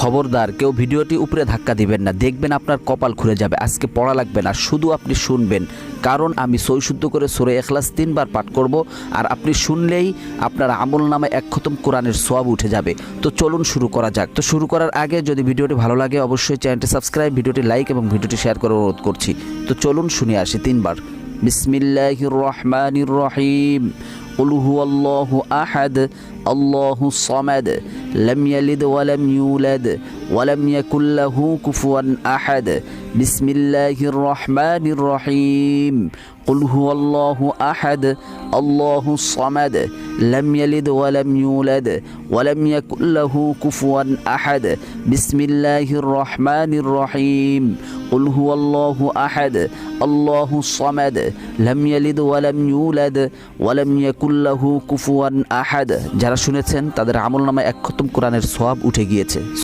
খবরদার কেউ ভিডিওটি উপরে ধাক্কা দিবেন না, দেখবেন আপনার কপাল খুলে যাবে। আজকে পড়া লাগবে না, শুধু আপনি শুনবেন, কারণ আমি সই শুদ্ধ করে সূরা ইখলাস 3 বার পাঠ করব, আর আপনি শুনলেই আপনার আমল নামে 1 খতম কোরআনের সওয়াব উঠে যাবে। তো চলুন শুরু করা যাক। তো শুরু করার আগে যদি ভিডিওটি ভালো লাগে অবশ্যই চ্যানেলটি সাবস্ক্রাইব, ভিডিওটি লাইক এবং ভিডিওটি শেয়ার করার অনুরোধ করছি। তো চলুন শুনে আসি 3 বার। বিসমিল্লাহির রহমানির রহিম। قل هو الله أحد الله الصمد لم يلد ولم يولد ولم يكن له كفوا أحد بسم الله الرحمن الرحيم قل هو الله أحد الله الصمد لم يلد ولم يولد ولم يكن له كفوا أحد بسم الله الرحمن الرحيم قل هو الله أحد الله الصمد لم يلد ولم يولد ولم يكن له كفوا أحد। যারা শুনেছেন তাদের আমলনামায় 1 খতম কোরআনের সওয়াব উঠে গিয়েছে।